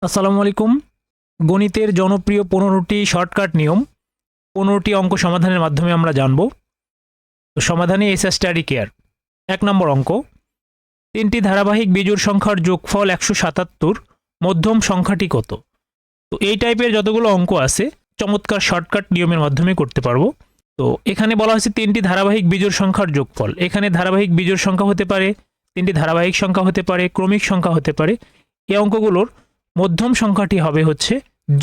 আসসালামু আলাইকুম। গণিতের জনপ্রিয় 15টি শর্টকাট নিয়ম 15টি অঙ্ক সমাধানের মাধ্যমে আমরা জানব। তো সমাধানে এসএ স্টাডি কেয়ার। 1 নম্বর অঙ্ক, 3টি ধারাবাহিক বিজোড় সংখ্যার যোগফল 177, মধ্যম সংখ্যাটি কত? তো এই টাইপের যতগুলো অঙ্ক আছে চমৎকার শর্টকাট নিয়মের মাধ্যমে করতে পারবো। তো এখানে বলা হয়েছে 3টি ধারাবাহিক বিজোড় সংখ্যার যোগফল। এখানে ধারাবাহিক বিজোড় সংখ্যা হতে পারে, 3টি ধারাবাহিক সংখ্যা হতে পারে, ক্রমিক সংখ্যা হতে পারে। এই অঙ্কগুলোর মধ্যম সংখ্যাটি হবে হচ্ছে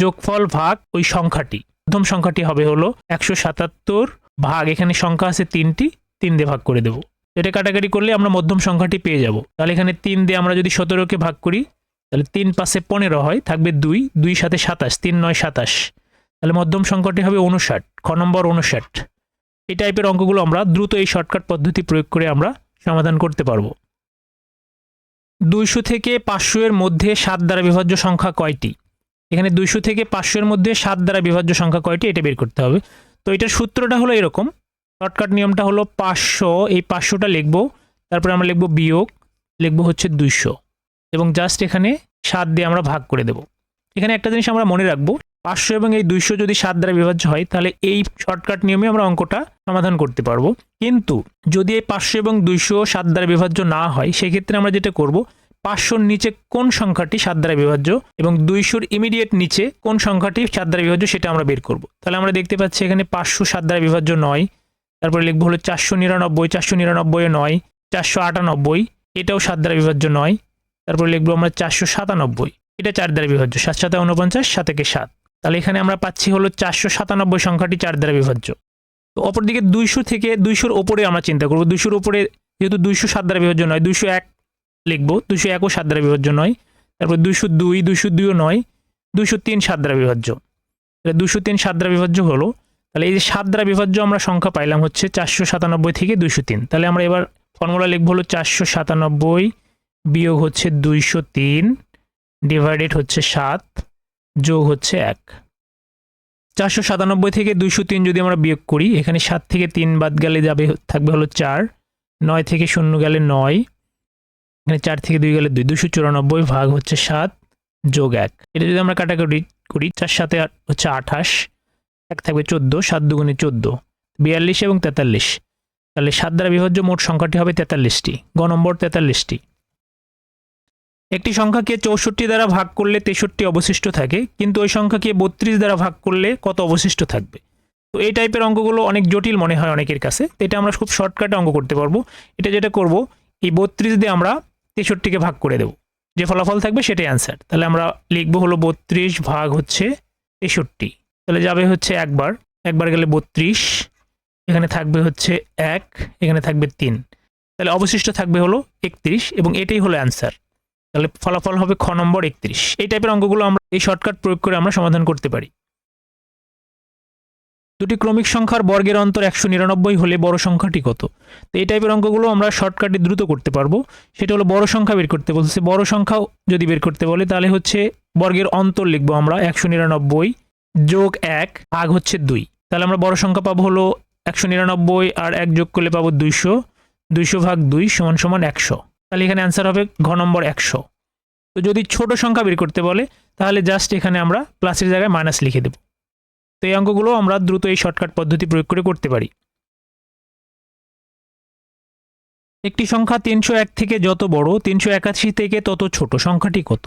যোগফল ভাগ ওই সংখ্যাটি। মধ্যম সংখ্যাটি হবে হলো 177 ভাগ, এখানে সংখ্যা আছে 3টি, 3 দিয়ে ভাগ করে দেব। এটা কাটাকাটি করলে আমরা মধ্যম সংখ্যাটি পেয়ে যাব। তাহলে এখানে 3 দিয়ে আমরা যদি 17কে ভাগ করি তাহলে 3 পাশে 15 হয়, থাকবে 2, 2 সাথে 27, 3 9 27। তাহলে মধ্যম সংখ্যাটি হবে 59, খ নম্বর 59। এই টাইপের অঙ্কগুলো আমরা দ্রুত এই শর্টকাট পদ্ধতি প্রয়োগ করে আমরা সমাধান করতে পারবো। 200 থেকে 500 এর মধ্যে 7 দ্বারা বিভাজ্য সংখ্যা কয়টি? এখানে 200 থেকে 500 এর মধ্যে 7 দ্বারা বিভাজ্য সংখ্যা কয়টি এটা বের করতে হবে। তো এটার সূত্রটা হলো এরকম, শর্টকাট নিয়মটা হলো 500, এই 500টা লিখবো, তারপরে আমরা লিখবো বিয়োগ, লিখবো হচ্ছে 200 এবং জাস্ট এখানে 7 দিয়ে আমরা ভাগ করে দেব। এখানে একটা জিনিস আমরা মনে রাখবো, 500 এবং এই 200 যদি 7 দ্বারা বিভাজ্য হয় তাহলে এই শর্টকাট নিয়মে আমরা অঙ্কটা সমাধান করতে পারবো। কিন্তু যদি এই 500 এবং 200 7 দ্বারা বিভাজ্য না হয় সেক্ষেত্রে আমরা যেটা করব, 500-র নিচে কোন সংখ্যাটি 7 দ্বারা বিভাজ্য এবং 200-র ইমিডিয়েট নিচে কোন সংখ্যাটি 7 দ্বারা বিভাজ্য সেটা আমরা বের করব। তাহলে আমরা দেখতে পাচ্ছি এখানে 500 7 দ্বারা বিভাজ্য নয়, তারপরে লিখবো হলো 499, 499 নয়, 498 এটাও 7 দ্বারা বিভাজ্য নয়, তারপরে লিখবো আমরা 497, এটা 4 দ্বারা বিভাজ্য, 7 7 49, 7 একে 7। তাহলে এখানে আমরা পাচ্ছি হলো 497 সংখ্যাটি 4 দ্বারা বিভাজ্য। তো অপরদিকে 200 থেকে 200-র উপরে আমরা চিন্তা করব। 200-র উপরে যেহেতু 200 7 দ্বারা বিভাজ্য নয়, 201 লিখবো, 201ও 7 দ্বারা বিভাজ্য নয়, তারপর 202, 202ও নয়, 203 7 দ্বারা বিভাজ্য। তাহলে 203 7 দ্বারা বিভাজ্য হলো, তাহলে এই যে 7 দ্বারা বিভাজ্য আমরা সংখ্যা পাইলাম হচ্ছে 497 থেকে 203। তাহলে আমরা এবার ফর্মুলা লিখবো হলো 497 বিয়োগ হচ্ছে 203 ডিভাইডেড হচ্ছে 7 যোগ হচ্ছে 1। 497 থেকে 203 যদি আমরা বিয়োগ করি, এখানে 7 থেকে 3 বাদ গেলে যাবে, থাকবে হলো 4, 9 থেকে 0 গেলে 9, এখানে 4 থেকে 2 গেলে 2, 294 ভাগ হচ্ছে 7 যোগ 1। এটা যদি আমরা কাটাকাটি করি, 4 7 হচ্ছে 28, 1 থাকবে 14, 7 দুগুণে 14, 42 এবং 43। তাহলে 7 দ্বারা বিভাজ্য মোট সংখ্যাটি হবে 43টি, গ নম্বর 43টি। একটি সংখ্যাকে 64 দ্বারা ভাগ করলে 63 অবশিষ্ট থাকে, কিন্তু ওই সংখ্যাকে 32 দ্বারা ভাগ করলে কত অবশিষ্ট থাকবে? তো এই টাইপের অঙ্কগুলো অনেক জটিল মনে হয় অনেকের কাছে, তো এটা আমরা খুব শর্টকাটে অঙ্ক করতে পারবো। এটা যেটা করব, এই 32 দিয়ে আমরা 63কে ভাগ করে দেব, যে ফলাফল থাকবে সেটাই অ্যান্সার। তাহলে আমরা লিখবো হলো 32 ভাগ হচ্ছে 63। তাহলে যাবে হচ্ছে একবার গেলে 32, এখানে থাকবে হচ্ছে 1, এখানে থাকবে 3, তাহলে অবশিষ্ট থাকবে হলো 31 এবং এটাই হলো অ্যান্সার। তাহলে ফলাফল হবে খ নম্বর 31। এই টাইপের অঙ্কগুলো আমরা এই শর্টকাট প্রয়োগ করে আমরা সমাধান করতে পারি। দুটি ক্রমিক সংখ্যার বর্গের অন্তর 199 হলে বড় সংখ্যাটি কত? তো এই টাইপের অঙ্কগুলো আমরা শর্টকাটে দ্রুত করতে পারবো। সেটা হলো বড় সংখ্যা বের করতে বলছে। বড় সংখ্যা যদি বের করতে বলে তাহলে হচ্ছে বর্গের অন্তর লিখবো আমরা 199 যোগ 1 ভাগ হচ্ছে 2। তাহলে আমরা বড় সংখ্যা পাবো হলো 199 আর 1 যোগ করলে পাবো 200, 200 ভাগ 2 সমান সমান 100। তাহলে এখানে অ্যান্সার হবে ঘ নম্বর 100। তো যদি ছোট সংখ্যা বের করতে বলে তাহলে জাস্ট এখানে আমরা প্লাসের জায়গায় মাইনাস লিখে দেব। তো এই অঙ্কগুলো আমরা দ্রুত এই শর্টকাট পদ্ধতি প্রয়োগ করে করতে পারি। একটি সংখ্যা 301 থেকে যত বড় 381 থেকে তত ছোট, সংখ্যাটি কত?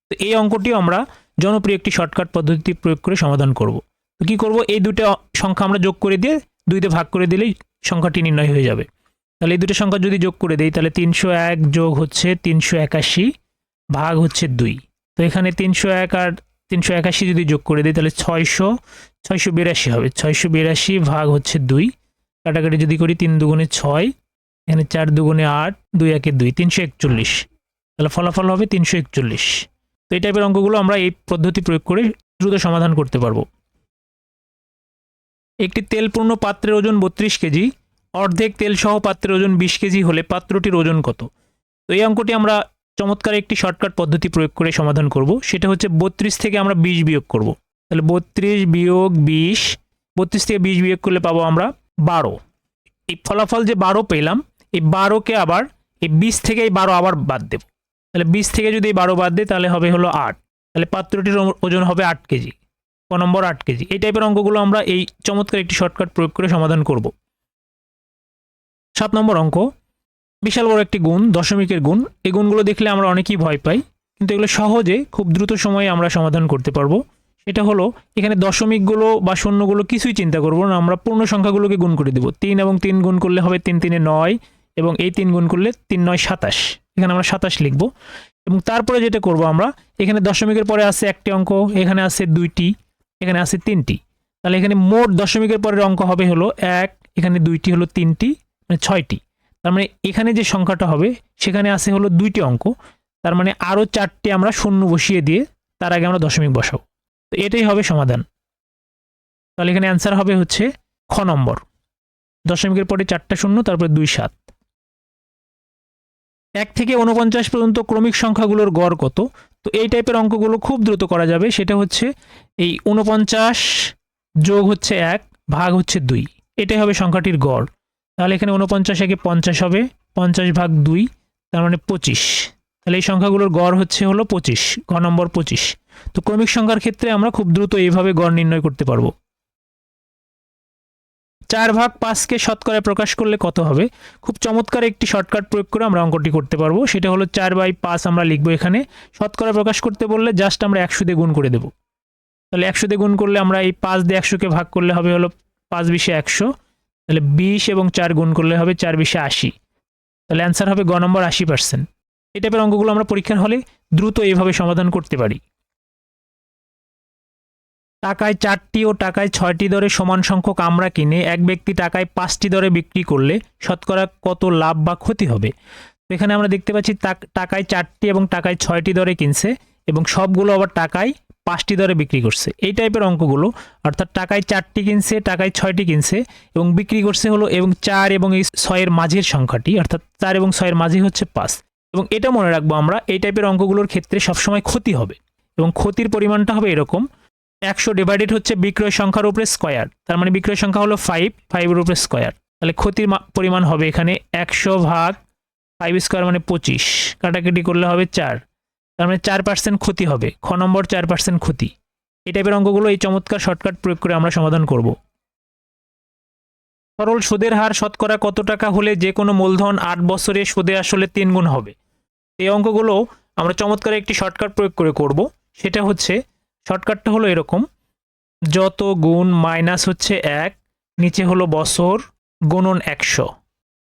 তো এই অঙ্কটিও আমরা জনপ্রিয় একটি শর্টকাট পদ্ধতি প্রয়োগ করে সমাধান করব। তো কি করব, এই দুটো সংখ্যা আমরা যোগ করে দিয়ে 2 দিয়ে ভাগ করে দিলেই সংখ্যাটি নির্ণয় হয়ে যাবে। তাহলে এই দুটো সংখ্যা যদি যোগ করে দেই তাহলে 301 যোগ হচ্ছে 381 ভাগ হচ্ছে 2। তো এখানে 301 আর 381 যদি যোগ করে দিই তাহলে 682 হবে, 682 ভাগ হচ্ছে 2। কাটাকাটি যদি করি 3 দুগুণে 6, এখানে 4 দুগুণে 8, 2 একে 2, 341। তাহলে ফলাফল হবে 341। তো এই টাইপের অঙ্কগুলো আমরা এই পদ্ধতি প্রয়োগ করে দ্রুত সমাধান করতে পারবো। একটি তেলপূর্ণ পাত্রের ওজন 32 কেজি, অর্ধেক তেল সহ পাত্রের ওজন 20 কেজি হলে পাত্রটির ওজন কত? তো এই অঙ্কটি আমরা চমৎকার একটি শর্টকাট পদ্ধতি প্রয়োগ করে সমাধান করব। সেটা হচ্ছে 32 থেকে আমরা 20 বিয়োগ করব। তাহলে 32 বিয়োগ 20, 32 থেকে 20 বিয়োগ করলে পাবো আমরা 12। এই ফলাফল যে 12 পেলাম, এই 12কে আবার, এই 20 থেকে এই 12 আবার বাদ দেব। তাহলে 20 থেকে যদি এই 12 বাদ দেয় তাহলে হবে হলো 8। তাহলে পাত্রটির ওজন হবে 8 কেজি। ক নম্বর 8 কেজি। এই টাইপের অঙ্কগুলো আমরা এই চমৎকার একটি শর্টকাট প্রয়োগ করে সমাধান করব। 7 নম্বর অঙ্ক, বিশাল বড় একটি গুণ, দশমিকের গুণ। এই গুণগুলো দেখলে আমরা অনেকেই ভয় পাই, কিন্তু এগুলো সহজে খুব দ্রুত সময়ে আমরা সমাধান করতে পারবো। সেটা হলো এখানে দশমিকগুলো বা শূন্যগুলো কিছুই চিন্তা করব না, আমরা পূর্ণ সংখ্যাগুলোকে গুণ করে দেব। 3 এবং 3 গুণ করলে হবে 3 3 9, এবং এই 3 গুণ করলে 3 9 27। এখানে আমরা 27 লিখব। এবং তারপরে যেটা করব আমরা, এখানে দশমিকের পরে আছে একটি অঙ্ক, এখানে আছে দুইটি, এখানে আছে তিনটি। তাহলে এখানে মোট দশমিকের পরের অঙ্ক হবে হলো 1, এখানে দুইটি হলো তিনটি, মানে 6টি। তার মানে এখানে যে সংখ্যাটা হবে সেখানে আছে হলো 2টি অঙ্ক, তার মানে আরও 4টি আমরা শূন্য বসিয়ে দিয়ে তার আগে আমরা দশমিক বসাবো। তো এটাই হবে সমাধান। তাহলে এখানে অ্যান্সার হবে হচ্ছে খ নম্বর, দশমিকের পরে 4টা শূন্য, তারপরে 2 7। 1 থেকে 49 পর্যন্ত ক্রমিক সংখ্যাগুলোর গড় কত? তো এই টাইপের অঙ্কগুলো খুব দ্রুত করা যাবে। সেটা হচ্ছে এই 49 যোগ হচ্ছে 1 ভাগ হচ্ছে 2, এটাই হবে সংখ্যাটির গড়। তাহলে এখানে 49 একে 50 হবে, 50 ভাগ 2, তার মানে 25। তাহলে এই সংখ্যাগুলোর গড় হচ্ছে হলো 25, ঘ নম্বর 25। তো ক্রমিক সংখ্যার ক্ষেত্রে আমরা খুব দ্রুত এইভাবে গড় নির্ণয় করতে পারবো। 4 ভাগ 5কে শতকরায় প্রকাশ করলে কত হবে? খুব চমৎকার একটি শর্টকাট প্রয়োগ করে আমরা অঙ্কটি করতে পারবো। সেটা হলো 4/5 আমরা লিখবো এখানে। শতকরায় প্রকাশ করতে বললে জাস্ট আমরা 100 দিয়ে গুণ করে দেব। তাহলে 100 দিয়ে গুণ করলে আমরা এই 5 দিয়ে 100কে ভাগ করলে হবে হলো 5 20 100। তাহলে 20 এবং 4 গুণ করলে হবে 4 20 80। তাহলে অ্যান্সার হবে গ নম্বর 80%। এই টাইপের অঙ্কগুলো আমরা পরীক্ষার হলে দ্রুত এইভাবে সমাধান করতে পারি। টাকায় 4টি ও টাকায় 6টি দরে সমান সংখ্যক আমরা কিনে এক ব্যক্তি টাকায় 5টি দরে বিক্রি করলে শতকরা কত লাভ বা ক্ষতি হবে? তো এখানে আমরা দেখতে পাচ্ছি টাকায় 4টি এবং টাকায় 6টি দরে কিনছে, এবং সবগুলো আবার টাকায় 5টি দরে বিক্রি করছে। এই টাইপের অঙ্কগুলো, অর্থাৎ টাকায় 4টি কিনছে, টাকায় 6টি কিনছে এবং বিক্রি করছে হলো, এবং 4 এবং এই 6 এর মাঝের সংখ্যাটি, অর্থাৎ 4 এবং 6 এর মাঝে হচ্ছে 5। এবং এটা মনে রাখবো আমরা, এই টাইপের অঙ্কগুলোর ক্ষেত্রে সবসময় ক্ষতি হবে, এবং ক্ষতির পরিমাণটা হবে এরকম: 100 ডিভাইডেড হচ্ছে বিক্রয় সংখ্যার উপরে স্কয়ার, তার মানে বিক্রয় সংখ্যা হলো 5, 5 এর উপরে স্কয়ার। তাহলে ক্ষতির পরিমাণ হবে এখানে 100 ভাগ 5 স্কয়ার, মানে 25, কাটাকাটি করলে হবে 4, তার মানে 4% ক্ষতি হবে। খ নম্বর 4% ক্ষতি। এই টাইপের অঙ্কগুলো এই চমৎকার শর্টকাট প্রয়োগ করে আমরা সমাধান করব। সরল সুদের হার শতকরা কত টাকা হলে যে কোনো মূলধন 8 বছরে সুদে আসলে 3 গুণ হবে? এই অঙ্কগুলো আমরা চমৎকার একটি শর্টকাট প্রয়োগ করে করব। সেটা হচ্ছে, শর্টকাটটা হলো এরকম: যত গুণ মাইনাস হচ্ছে 1, নিচে হলো বছর, গুণন 100।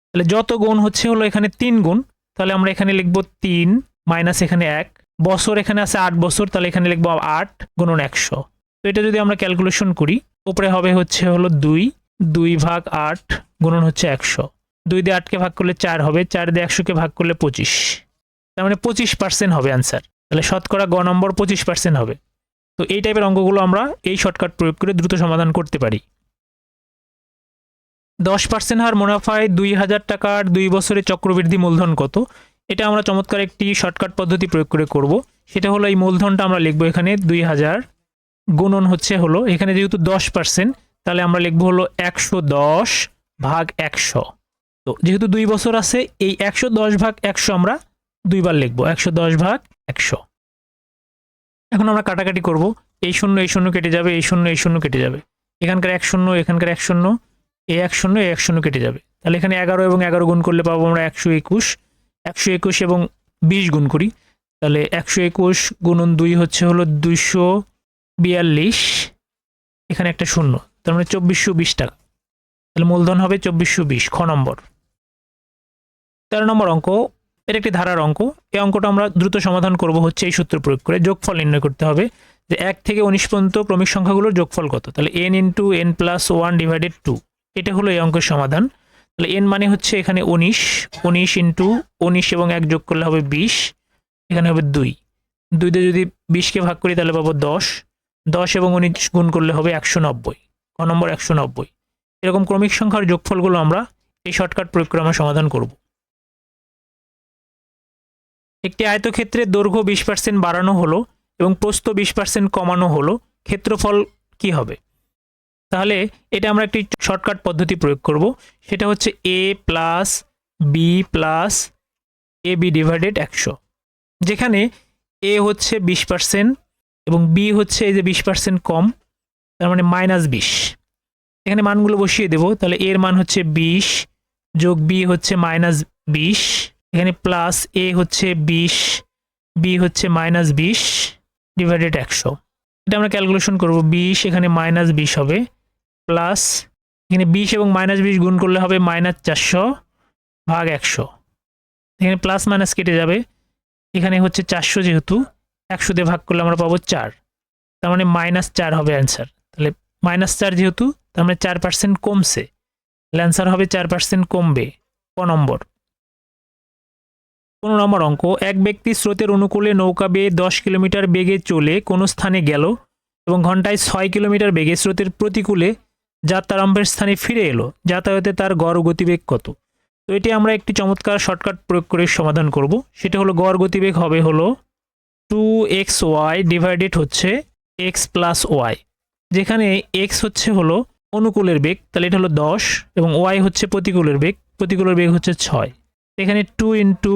তাহলে যত গুণ হচ্ছে হলো এখানে 3 গুণ, তাহলে আমরা এখানে লিখব 3 মাইনাস এখানে 1, বছর এখানে আছে 8 বছর, তাহলে এখানে লিখব 8 গুণন 100। তো এটা যদি আমরা ক্যালকুলেশন করি, উপরে হবে হচ্ছে হলো 2 ভাগ 8 গুণন হচ্ছে 100। 2 দিয়ে 8কে ভাগ করলে 4 হবে, 4 দিয়ে 100কে ভাগ করলে 25, তার মানে 25% হবে অ্যান্সার। তাহলে শতকরা গ নম্বর 25% হবে। তো এই টাইপের অঙ্কগুলো আমরা এই শর্টকাট প্রয়োগ করে দ্রুত সমাধান করতে পারি। 10% হার মুনাফায় 2000 টাকার 2 বছরে চক্রবৃদ্ধি মূলধন কত? এটা আমরা চমৎকার একটি শর্টকাট পদ্ধতি প্রয়োগ করে করব। সেটা হলো, এই মূলধনটা আমরা লিখবো এখানে 2000, গুণন হচ্ছে হলো এখানে যেহেতু 10%, তাহলে আমরা লিখবো হলো 110 ভাগ 100। তো যেহেতু 2 বছর আছে, এই 110 ভাগ 100 আমরা 2 বার লিখবো, 110 ভাগ 100। এখন আমরা কাটাকাটি করব। এই শূন্য এই শূন্য কেটে যাবে, এই শূন্য এই শূন্য কেটে যাবে, এখানকার 1 শূন্য, এখানকার 1 শূন্য, এই 1 শূন্য, এই 1 শূন্য কেটে যাবে। তাহলে এখানে 11 এবং 11 গুণ করলে পাবো আমরা 121। 121 এবং 20 গুণ করি, তাহলে 121 গুণন 2 হচ্ছে হলো 242, এখানে একটা শূন্য, তার মানে 2420 টাকা। তাহলে মূলধন হবে 2420, খ নম্বর। 13 নম্বর অঙ্ক, এর একটি ধারার অঙ্ক। এই অঙ্কটা আমরা দ্রুত সমাধান করব হচ্ছে এই সূত্র প্রয়োগ করে। যোগফল নির্ণয় করতে হবে যে 1 থেকে 19 পর্যন্ত ক্রমিক সংখ্যাগুলোর যোগফল কত। তাহলে n into n plus 1 divided 2, এটা হলো এই অঙ্কের সমাধান। তাহলে n মানে হচ্ছে এখানে 19 ইন্টু 19 এবং 1 যোগ করলে হবে 20, এখানে হবে 2 দিয়ে যদি 20কে ভাগ করি তাহলে পাবো 10 এবং 19 গুণ করলে হবে 190, ক নম্বর 190। এরকম ক্রমিক সংখ্যার যোগফলগুলো আমরা এই শর্টকাট প্রয়োগ করে আমরা সমাধান করব। একটি আয়তক্ষেত্রের দৈর্ঘ্য 20% বাড়ানো হলো এবং প্রস্থ 20% কমানো হলো, ক্ষেত্রফল কি হবে? তাহলে এটা আমরা একটি শর্টকাট পদ্ধতি প্রয়োগ করব। সেটা হচ্ছে a plus B plus A B divided 100, যেখানে a হচ্ছে 20%, এবং বি হচ্ছে এই যে 20% কম, তার মানে -20। এখানে মানগুলো বসিয়ে দেব, তাহলে এর মান হচ্ছে 20 যোগ বি হচ্ছে -20, এখানে প্লাস এ হচ্ছে 20, বি হচ্ছে -20 ডিভাইডেড 100। এটা আমরা ক্যালকুলেশন করব, 20 এখানে -20 হবে, প্লাস এখানে 20 এবং -20 গুণ করলে হবে -400 ভাগ 100। এখানে প্লাস মাইনাস কেটে যাবে, এখানে হচ্ছে 400 যেহেতু 100 দিয়ে ভাগ করলে আমরা পাবো 4, তার মানে -4 হবে অ্যান্সার। তাহলে -4 যেহেতু, তার মানে 4% কমছে, অ্যান্সার হবে 4% কমবে। ক নম্বর। 15 নম্বর অঙ্ক, এক ব্যক্তি স্রোতের অনুকূলে নৌকা বেয়ে 10 কিলোমিটার বেগে চলে কোনো স্থানে গেল এবং ঘন্টায় 6 কিলোমিটার বেগে স্রোতের প্রতিকূলে যাত্রারম্ভের স্থানে ফিরে এলো। যাতায়াতে তার গড় গতিবেগ কত? তো এটি আমরা একটি চমৎকার শর্টকাট প্রয়োগ করে সমাধান করব। সেটা হলো গড় গতিবেগ হবে হলো 2xy ডিভাইডেড হচ্ছে x প্লাস ওয়াই, যেখানে x হচ্ছে হলো অনুকূলের বেগ, তাহলে এটা হলো 10, এবং y হচ্ছে প্রতিকূলের বেগ, প্রতিকূলের বেগ হচ্ছে 6। এখানে 2 ইন্টু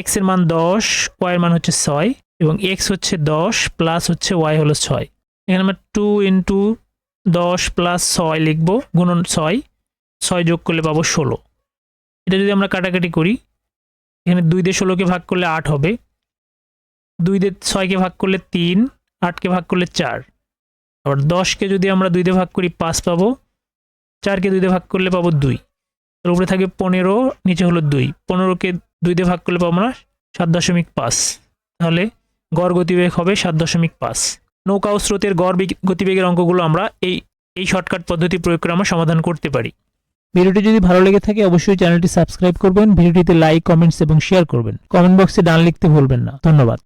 x এর মান 10, y এর মান হচ্ছে 6, এবং x হচ্ছে 10 প্লাস হচ্ছে y হলো 6। এখানে আমরা 2 ইন্টু 10 প্লাস 6 লিখবো, গুণন 6 যোগ করলে পাবো 16। এটা যদি আমরা কাটাকাটি করি, এখানে 2 দিয়ে 16কে ভাগ করলে 8 হবে, 2 দিয়ে 6কে ভাগ করলে 3, 8কে ভাগ করলে 4, আবার 10কে যদি আমরা 2 দিয়ে ভাগ করি 5 পাবো, 4কে 2 দিয়ে ভাগ করলে পাবো 2, তার উপরে থাকবে 15, নিচে হলো 2, 15কে 2 দিয়ে ভাগ করলে পাবো না 7.5, তাহলে গড় গতিবেগ হবে 7.5। নৌকা ও স্রোতের গড় গতিবেগের অঙ্কগুলো আমরা এই শর্টকাট পদ্ধতি প্রয়োগ করে আমরা সমাধান করতে পারি। ভিডিওটি যদি ভালো লেগে থাকে অবশ্যই চ্যানেলটি সাবস্ক্রাইব করবেন, ভিডিওটিতে লাইক, কমেন্টস এবং শেয়ার করবেন। কমেন্ট বক্সে ডান লিখতে ভুলবেন না। ধন্যবাদ।